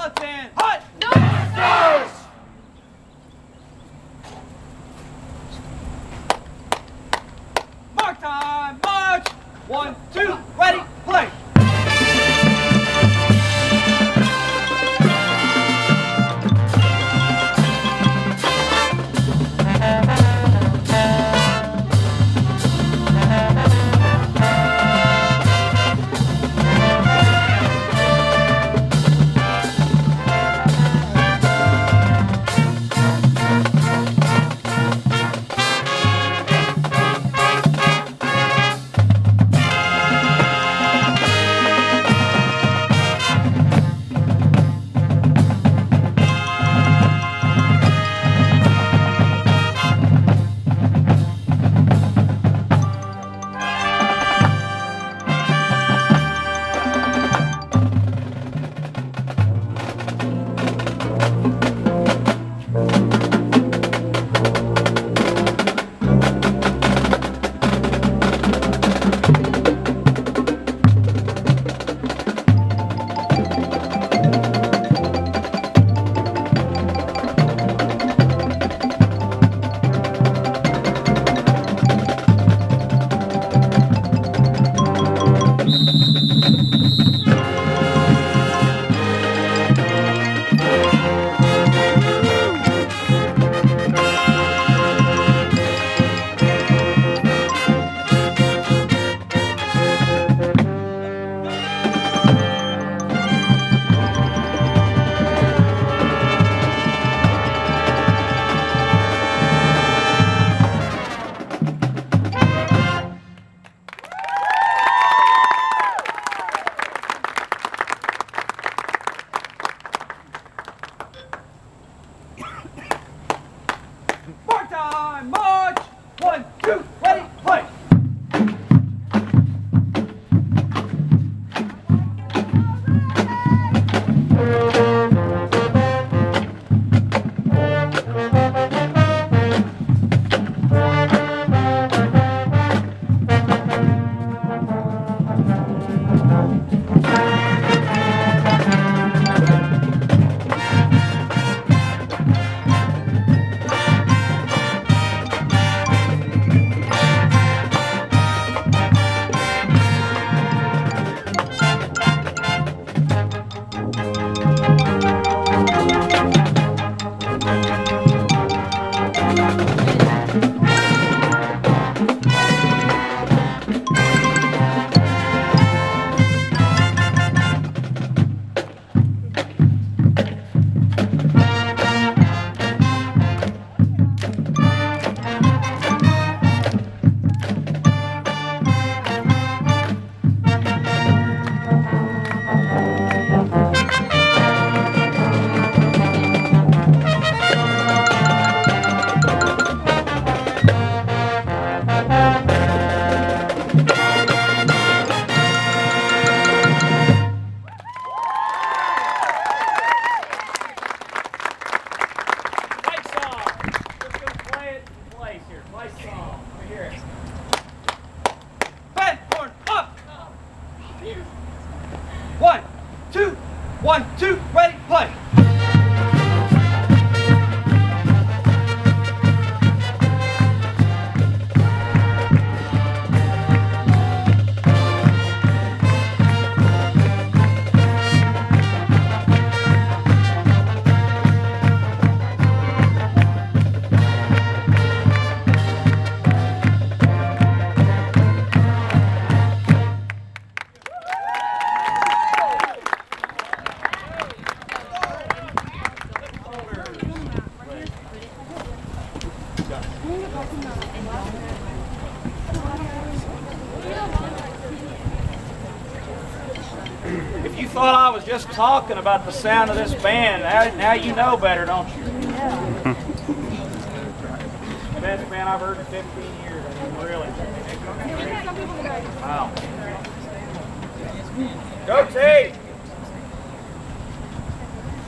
Left hand, hut! Northstars! Mark time, march! 1, 2, ready, play! Mark time, march! 1, 2, ready, play! Bend, horn, up! 1, 2, 1, 2, ready, play! If you thought I was just talking about the sound of this band, now you know better, don't you? Yeah. Best band I've heard in 15 years. I mean, really. Wow. Go team!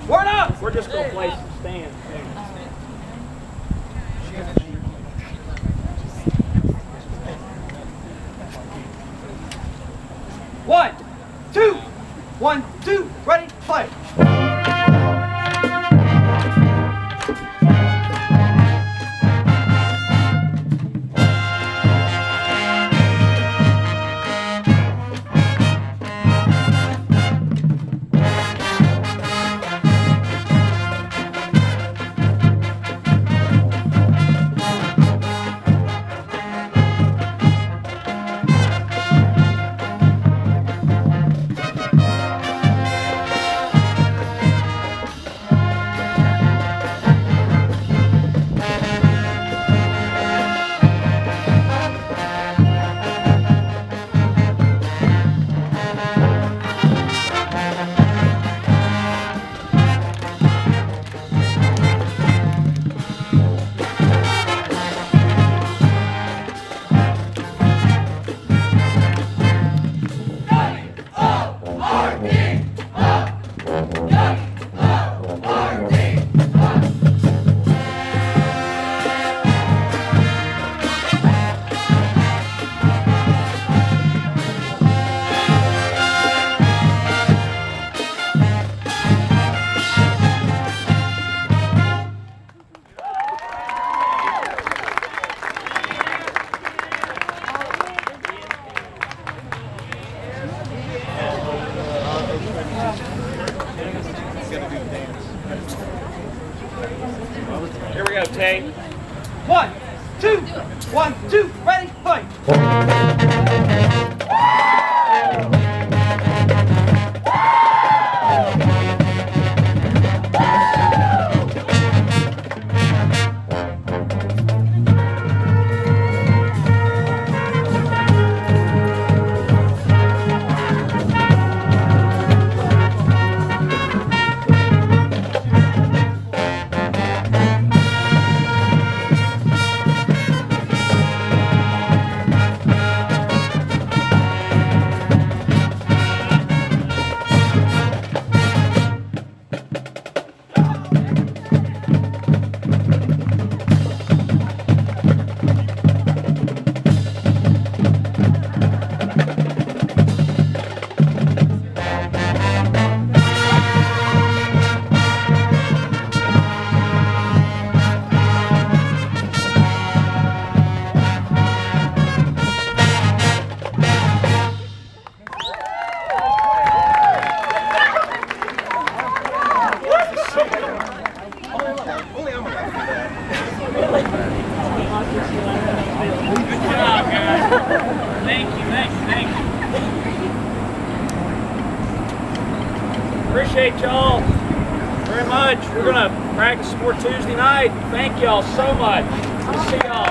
Word up! We're just going to play some stands. One, two, ready, play. Okay. 1, 2, 1, 2, ready, fight. Appreciate y'all very much. We're going to practice more Tuesday night. Thank y'all so much. We'll see y'all.